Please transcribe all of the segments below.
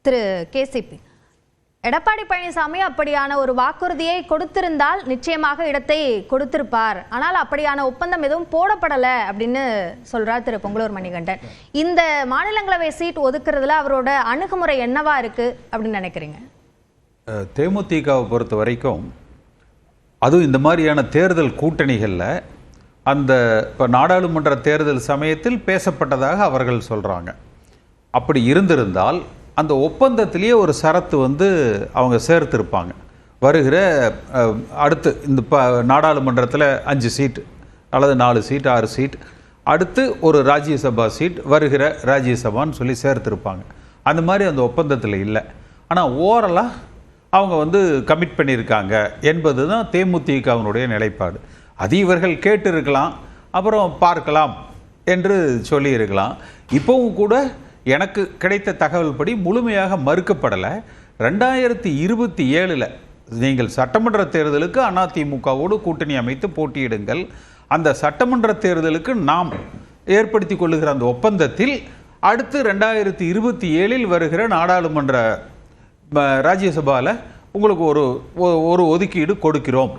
திரு KCP, Edappadi Palaniswami அப்படியான ஒரு வாக்குறுதியை கொடுத்திருந்தால் நிச்சயமாக இடத்தை கொடுத்திருப்பார். ஆனால் அப்படியான ஒப்பந்தம் எதுவும் போடப்படலை அப்படின்னு சொல்றார் திரு பொங்கலூர் மணிகண்டன். இந்த மாநிலங்களவை சீட் ஒதுக்குறதுல அவரோட அணுகுமுறை என்னவா இருக்கு அப்படின்னு நினைக்கிறீங்க? தேமுதிகவை பொறுத்த வரைக்கும் அதுவும் இந்த மாதிரியான தேர்தல் கூட்டணிகளில் அந்த இப்போ நாடாளுமன்ற தேர்தல் சமயத்தில் பேசப்பட்டதாக அவர்கள் சொல்கிறாங்க. அப்படி இருந்திருந்தால் அந்த ஒப்பந்தத்திலேயே ஒரு சரத்து அவங்க சேர்த்திருப்பாங்க. வருகிற அடுத்து இந்த நாடாளுமன்றத்தில் 5 சீட் அல்லது 4 சீட் 6 சீட், அடுத்து ஒரு ராஜ்யசபா சீட் வருகிற ராஜ்யசபான்னு சொல்லி சேர்த்திருப்பாங்க. அந்த மாதிரி அந்த ஒப்பந்தத்தில் இல்லை. ஆனால் ஓரலாக அவங்க கமிட் பண்ணியிருக்காங்க என்பது தான் தேமுதிகவினுடைய நிலைப்பாடு. அது இவர்கள் கேட்டிருக்கலாம், அப்புறம் பார்க்கலாம் என்று சொல்லியிருக்கலாம். இப்போவும் கூட எனக்கு கிடைத்த தகவல் படி முழுமையாக மறுக்கப்படலை. 2027 நீங்கள் சட்டமன்ற தேர்தலுக்கு அதிமுகவோடு கூட்டணி அமைத்து போட்டியிடுங்கள். அந்த சட்டமன்ற தேர்தலுக்கு நாம் ஏற்படுத்தி கொள்ளுகிற அந்த ஒப்பந்தத்தில் அடுத்து 2027 வருகிற நாடாளுமன்ற ராஜ்யசபாவில் உங்களுக்கு ஒரு ஒதுக்கீடு கொடுக்கிறோம்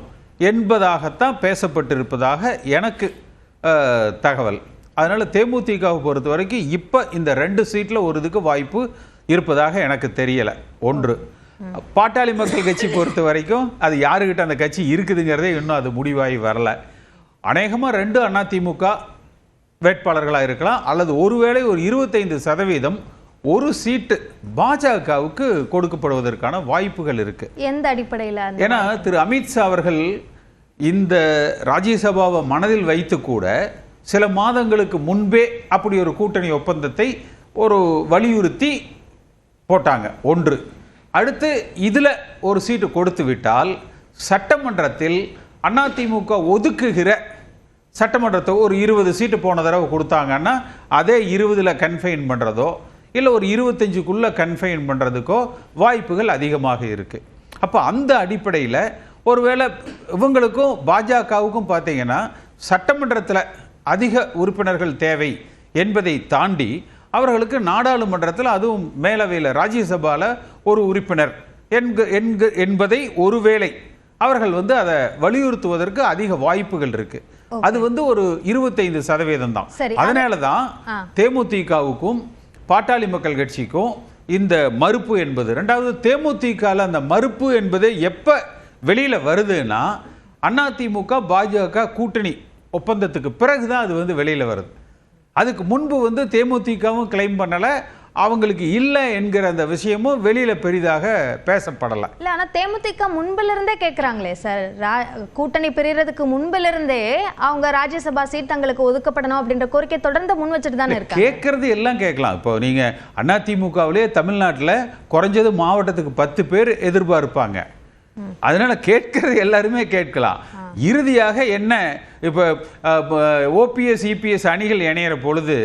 என்பதாகத்தான் பேசப்பட்டிருப்பதாக எனக்கு தகவல். அதனால் தேமுதிகவை பொறுத்த வரைக்கும் இப்போ இந்த 2 சீட்டில் ஒரு இதுக்கு வாய்ப்பு இருப்பதாக எனக்கு தெரியலை. ஒன்று, பாட்டாளி மக்கள் கட்சி பொறுத்த வரைக்கும் அது யாருக்கிட்ட அந்த கட்சி இருக்குதுங்கிறதே இன்னும் அது முடிவாகி வரல. அநேகமாக 2 அதிமுக வேட்பாளர்களாக இருக்கலாம், அல்லது ஒருவேளை ஒரு 25% ஒரு சீட்டு பாஜகவுக்கு கொடுக்கப்படுவதற்கான வாய்ப்புகள் இருக்கு. எந்த அடிப்படையில்? ஏன்னா திரு அமித்ஷா அவர்கள் இந்த ராஜ்யசபாவை மனதில் வைத்து கூட சில மாதங்களுக்கு முன்பே அப்படி ஒரு கூட்டணி ஒப்பந்தத்தை வலியுறுத்தி போட்டாங்க. ஒன்று. அடுத்து இதில் ஒரு சீட்டு கொடுத்து விட்டால் சட்டமன்றத்தில் அதிமுக ஒதுக்குகிற சட்டமன்றத்தை ஒரு 20 சீட்டு போன தடவை கொடுத்தாங்கன்னா அதே 20ல் கன்ஃபைன் பண்ணுறதோ இல்லை ஒரு 25க்குள்ளே கன்ஃபைன் பண்ணுறதுக்கோ வாய்ப்புகள் அதிகமாக இருக்குது. அப்போ அந்த அடிப்படையில் ஒருவேளை இவங்களுக்கும் பாஜகவுக்கும் பார்த்தீங்கன்னா சட்டமன்றத்தில் அதிக உறுப்பினர்கள் தேவை என்பதை தாண்டி அவர்களுக்கு நாடாளுமன்றத்தில் அதுவும் மேலவையில் ராஜ்யசபாவில் ஒரு உறுப்பினர் என்பதை ஒருவேளை அவர்கள் அதை வலியுறுத்துவதற்கு அதிக வாய்ப்புகள் இருக்கு. அது ஒரு 25% தான். அதனால தான் தேமுதிகவுக்கும் பாட்டாளி மக்கள் கட்சிக்கும் இந்த மறுப்பு என்பது. ரெண்டாவது, தேமுதிகவில் அந்த மறுப்பு என்பது எப்போ வெளியில் வருதுன்னா அதிமுக பாஜக கூட்டணி ஒப்பந்தத்துக்கு பிறகுதான் அது வெளியில் வருது. அதுக்கு முன்பு தேமுதிகவும் கிளைம் பண்ணலை, அவங்களுக்கு இல்லை என்கிற அந்த விஷயமும் வெளியில பெரிதாக பேசப்படலை. இல்லை, ஆனால் தேமுதிக முன்பிலிருந்தே கேட்குறாங்களே சார், கூட்டணி பிரியறதுக்கு முன்பிலிருந்தே அவங்க ராஜ்யசபா சீட் தங்களுக்கு ஒதுக்கப்படணும் அப்படின்ற கோரிக்கை தொடர்ந்து முன் வச்சுட்டு தானே இருக்காங்க. கேட்கறது எல்லாம் கேட்கலாம். இப்போ நீங்க அதிமுகவிலே தமிழ்நாட்டில் குறைஞ்சது மாவட்டத்துக்கு 10 பேர் எதிர்பார்ப்பாங்க. அதனால கேட்கறது எல்லாருமே கேட்கலாம். இறுதியாக என்ன, இப்போ ஓபிஎஸ் இபிஎஸ் அணிகள் இணையிற பொழுது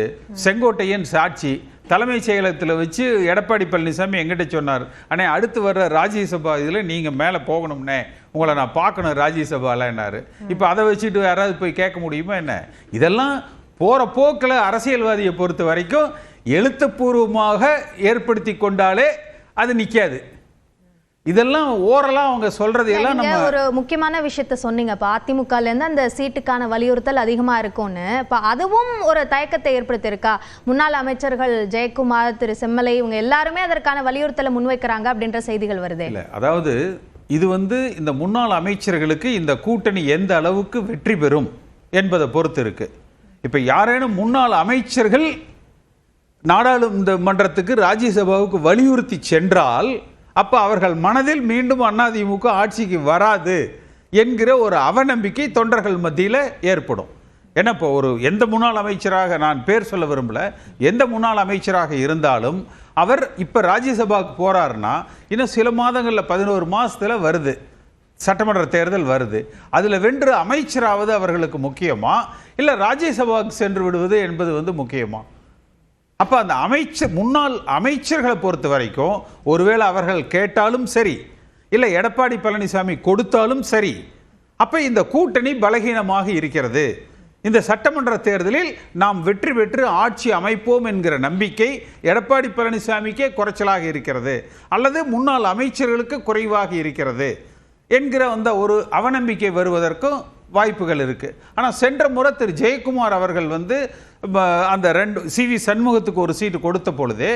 செங்கோட்டையன் சாட்சி தலைமைச் செயலகத்தில் வச்சு எடப்பாடி பழனிசாமி எங்கிட்ட சொன்னார், அண்ணே அடுத்து வர்ற ராஜ்யசபா இதில் நீங்கள் மேலே போகணும்னே, உங்களை நான் பார்க்கணும் ராஜ்யசபாலன்னாரு. இப்போ அதை வச்சுட்டு யாராவது போய் கேட்க முடியுமா என்ன? இதெல்லாம் போகிற போக்கில் அரசியல்வாதியை பொறுத்த வரைக்கும் எழுத்துப்பூர்வமாக ஏற்படுத்தி கொண்டாலே அது நிற்காது. இதெல்லாம் ஓரலா அவங்க சொல்றது எல்லாம் நம்ம ஒரு முக்கியமான விஷயத்த சொன்னீங்க. இப்போ அதிமுகல இருந்து அந்த சீட்டுக்கான வலியுறுத்தல் அதிகமா இருக்கும்னு, இப்போ அதுவும் ஒரு தயக்கத்தை ஏற்படுத்தியிருக்கா? முன்னாள் அமைச்சர்கள் ஜெயக்குமார், திரு செம்மலை இவங்க எல்லாருமே அதற்கான வலியுறுத்தலை முன்வைக்கிறாங்க அப்படின்ற செய்திகள் வருது. இல்லை, அதாவது இது இந்த முன்னாள் அமைச்சர்களுக்கு இந்த கூட்டணி எந்த அளவுக்கு வெற்றி பெறும் என்பதை பொறுத்து இருக்கு. இப்போ யாரேனும் முன்னாள் அமைச்சர்கள் நாடாளுமன்றத்துக்கு ராஜ்யசபாவுக்கு வலியுறுத்தி சென்றால் அப்ப அவர்கள் மனதில் மீண்டும் அதிமுக ஆட்சிக்கு வராது என்கிற ஒரு அவநம்பிக்கை தொண்டர்கள் மத்தியில் ஏற்படும். ஏன்னா இப்போ எந்த முன்னாள் அமைச்சராக, நான் பேர் சொல்ல விரும்பல, எந்த முன்னாள் அமைச்சராக இருந்தாலும் அவர் இப்ப ராஜ்யசபாவுக்கு போறாருன்னா இன்னும் சில மாதங்கள்ல 11 மாசத்துல வருது சட்டமன்ற தேர்தல் வருது. அதுல வென்று அமைச்சராவது அவர்களுக்கு முக்கியமா இல்ல ராஜ்யசபாவுக்கு சென்று விடுவது என்பது முக்கியமா? அப்ப அந்த முன்னாள் அமைச்சர்களை பொறுத்த வரைக்கும் ஒருவேளை அவர்கள் கேட்டாலும் சரி, இல்லை எடப்பாடி பழனிசாமி கொடுத்தாலும் சரி, அப்ப இந்த கூட்டணி பலகீனமாக இருக்கிறது இந்த சட்டமன்ற தேர்தலில் நாம் வெற்றி பெற்று ஆட்சி அமைப்போம் என்கிற நம்பிக்கை எடப்பாடி பழனிசாமிக்கே குறைச்சலாக இருக்கிறது, அல்லது முன்னாள் அமைச்சர்களுக்கு குறைவாக இருக்கிறது என்கிற அந்த ஒரு அவநம்பிக்கை வருவதற்கும் வாய்ப்புகள் இருக்கு. ஆனால் சென்ற முறை திரு ஜெயக்குமார் அவர்கள் அந்த சி.வி. சண்முகத்துக்கு ஒரு சீட்டு கொடுத்த பொழுதே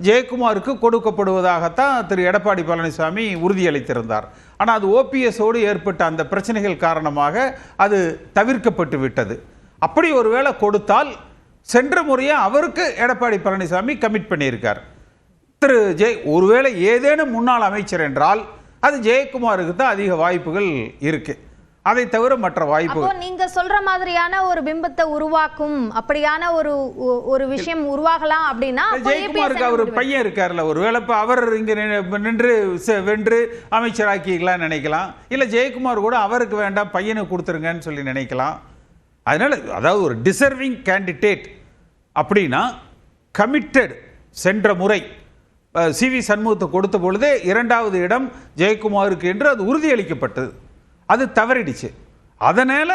ஜெயக்குமாருக்கு கொடுக்கப்படுவதாகத்தான் திரு எடப்பாடி பழனிசாமி உறுதியளித்திருந்தார். ஆனால் அது ஓபிஎஸோடு ஏற்பட்ட அந்த பிரச்சனைகள் காரணமாக அது தவிர்க்கப்பட்டு விட்டது. அப்படி ஒருவேளை கொடுத்தால் சென்ற முறையே அவருக்கு எடப்பாடி பழனிசாமி கமிட் பண்ணியிருக்கார். ஒருவேளை ஏதேனும் முன்னாள் அமைச்சர் என்றால் அது ஜெயக்குமாருக்கு தான் அதிக வாய்ப்புகள் இருக்கு. அதை தவிர மற்ற வாய்ப்புகள் நீங்க சொல்ற மாதிரியான ஒரு பிம்பத்தை உருவாக்கும் அப்படியான ஒரு விஷயம் உருவாகலாம் அப்படின்னா ஜெயக்குமாருக்கு அவர் பையன் இருக்காருல்ல, ஒருவேளை அவர் இங்க நின்று வென்று அமைச்சராக்கிக்கலாம் நினைக்கலாம். இல்ல ஜெயக்குமார் கூட அவருக்கு வேண்டாம் பையனுக்கு கொடுத்துருங்கன்னு சொல்லி நினைக்கலாம். அதனால அதாவது ஒரு டிசர்விங் கேண்டிடேட் அப்படின்னா கமிட்டட். சென்ற முறை சி.வி. சண்முகத்தை கொடுத்த பொழுதே 2வது இடம் ஜெயக்குமாருக்கு என்று அது உறுதியளிக்கப்பட்டது. அது தவறிடுச்சு. அதனால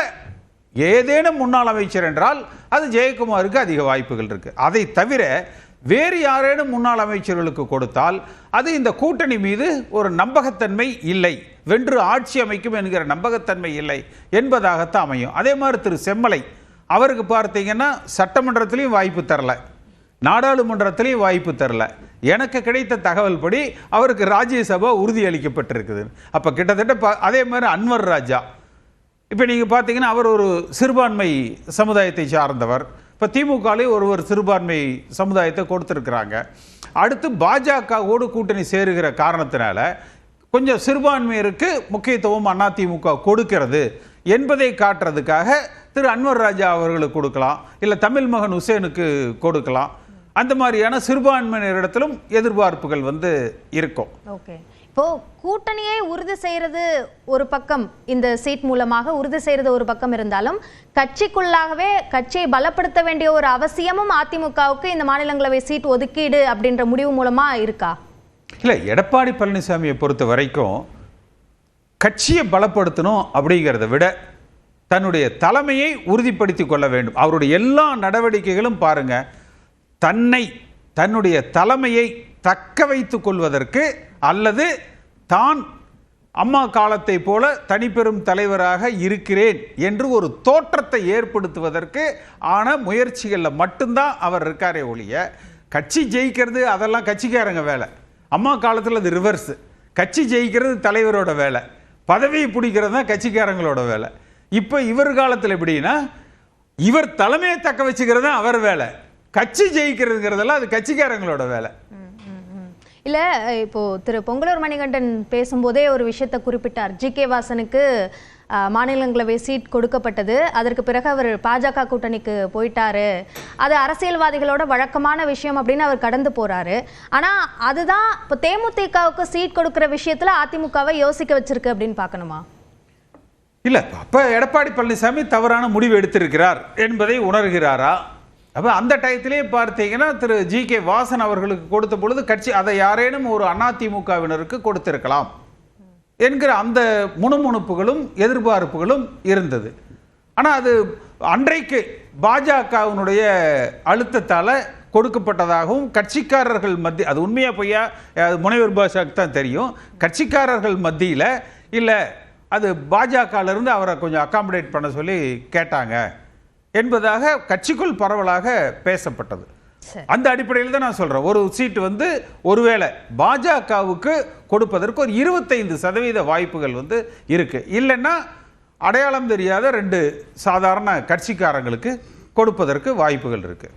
ஏதேனும் முன்னாள் அமைச்சர் என்றால் அது ஜெயக்குமாருக்கு அதிக வாய்ப்புகள் இருக்கு. அதை தவிர வேறு யாரேனும் முன்னாள் அமைச்சர்களுக்கு கொடுத்தால் அது இந்த கூட்டணி மீது ஒரு நம்பகத்தன்மை இல்லை, வென்று ஆட்சி அமைக்கும் என்கிற நம்பகத்தன்மை இல்லை என்பதாகத்தான் அமையும். அதே மாதிரி திரு செம்மலை அவருக்கு பார்த்தீங்கன்னா சட்டமன்றத்திலையும் வாய்ப்பு தரல, நாடாளுமன்றத்திலையும் வாய்ப்பு தரல. எனக்கு கிடைத்த தகவல் படி அவருக்கு ராஜ்யசபா உறுதியளிக்கப்பட்டிருக்குது. அப்போ கிட்டத்தட்ட அதே மாதிரி அன்வர் ராஜா, இப்போ நீங்கள் பார்த்தீங்கன்னா அவர் ஒரு சிறுபான்மை சமுதாயத்தை சார்ந்தவர். இப்போ திமுகலேயே ஒருவர் சிறுபான்மை சமுதாயத்தை கொடுத்துருக்குறாங்க. அடுத்து பாஜகவோடு கூட்டணி சேருகிற காரணத்தினால கொஞ்சம் சிறுபான்மையருக்கு முக்கியத்துவம் அதிமுக கொடுக்கிறது என்பதை காட்டுறதுக்காக திரு அன்வர் ராஜா அவர்களுக்கு கொடுக்கலாம், இல்லை தமிழ் மகன் உசேனுக்கு கொடுக்கலாம். அந்த மாதிரியான சிறுபான்மையினரிடத்திலும் எதிர்பார்ப்புகள் இருக்கும். ஓகே, இப்போ கூட்டணியை உறுதி செய்யறது ஒரு பக்கம், இந்த சீட் மூலமாக உறுதி செய்யறது ஒரு பக்கம் இருந்தாலும் கட்சிக்குள்ளாகவே கட்சியை பலப்படுத்த வேண்டிய ஒரு அவசியமும் அதிமுகவுக்கு இந்த மாநிலங்களவை சீட் ஒதுக்கீடு அப்படின்ற முடிவு மூலமா இருக்கா? இல்ல, எடப்பாடி பழனிசாமியை பொறுத்த வரைக்கும் கட்சியை பலப்படுத்தணும் அப்படிங்கிறத விட தன்னுடைய தலைமையை உறுதிப்படுத்தி கொள்ள வேண்டும். அவருடைய எல்லா நடவடிக்கைகளும் பாருங்க, தன்னுடைய தலைமையை தக்க வைத்துக் கொள்வதற்கு அல்லது தான் அம்மா காலத்தை போல தனிப்பெரும் தலைவராக இருக்கிறேன் என்று ஒரு தோற்றத்தை ஏற்படுத்துவதற்கு ஆன முயற்சிகளில் மட்டும்தான் அவர் இருக்காரே ஒழிய கட்சி ஜெயிக்கிறது அதெல்லாம் கட்சிக்காரங்க வேலை. அம்மா காலத்தில் அது ரிவர்ஸ். கட்சி ஜெயிக்கிறது தலைவரோட வேலை, பதவியை பிடிக்கிறது தான் கட்சிக்காரங்களோட வேலை. இப்போ இவர் காலத்தில் எப்படின்னா இவர் தலைமையை தக்க வச்சுக்கிறது தான் அவர் வேலை, கட்சி ஜெயிக்கிறதுங்கிறதெல்லாம் அது கட்சிக்காரங்களோட வேலை. இல்லை, இப்போ திரு பொங்கலூர் மணிகண்டன் பேசும்போதே ஒரு விஷயத்தை குறிப்பிட்டார். ஜி.கே. வாசனுக்கு மாநிலங்களவை சீட் கொடுக்கப்பட்டது, அதற்கு பிறகு அவர் பாஜக கூட்டணிக்கு போயிட்டாரு, அது அரசியல்வாதிகளோட வழக்கமான விஷயம் அப்படின்னு அவர் கடந்து போறாரு. ஆனால் அதுதான் இப்போ தேமுதிகவுக்கு சீட் கொடுக்குற விஷயத்துல அதிமுகவை யோசிக்க வச்சிருக்கு அப்படின்னு பார்க்கணுமா? இல்லை, அப்போ எடப்பாடி பழனிசாமி தவறான முடிவு எடுத்திருக்கிறார் என்பதை உணர்கிறாரா? அப்போ அந்த டயத்திலே பார்த்தீங்கன்னா திரு ஜி.கே. வாசன் அவர்களுக்கு கொடுத்த பொழுது கட்சி அதை யாரேனும் ஒரு அதிமுகவினருக்கு கொடுத்திருக்கலாம் என்கிற அந்த முணுமுணுப்புகளும் எதிர்பார்ப்புகளும் இருந்தது. ஆனால் அது அன்றைக்கு பாஜகவினுடைய அழுத்தத்தால் கொடுக்கப்பட்டதாகவும் கட்சிக்காரர்கள் மத்திய, அது உண்மையா பொய்யா அது முனைவர் பாஷாக்கு தான் தெரியும், கட்சிக்காரர்கள் மத்தியில் இல்லை அது பாஜகவிலிருந்து அவரை கொஞ்சம் அகாமடேட் பண்ண சொல்லி கேட்டாங்க என்பதாக கட்சிக்குள் பரவலாக பேசப்பட்டது. அந்த அடிப்படையில் தான் நான் சொல்றேன், ஒரு சீட்டு ஒருவேளை பாஜகவுக்கு கொடுப்பதற்கு ஒரு 25% வாய்ப்புகள் இருக்கு. இல்லைன்னா அடையாளம் தெரியாத 2 சாதாரண கட்சிக்காரங்களுக்கு கொடுப்பதற்கு வாய்ப்புகள் இருக்கு.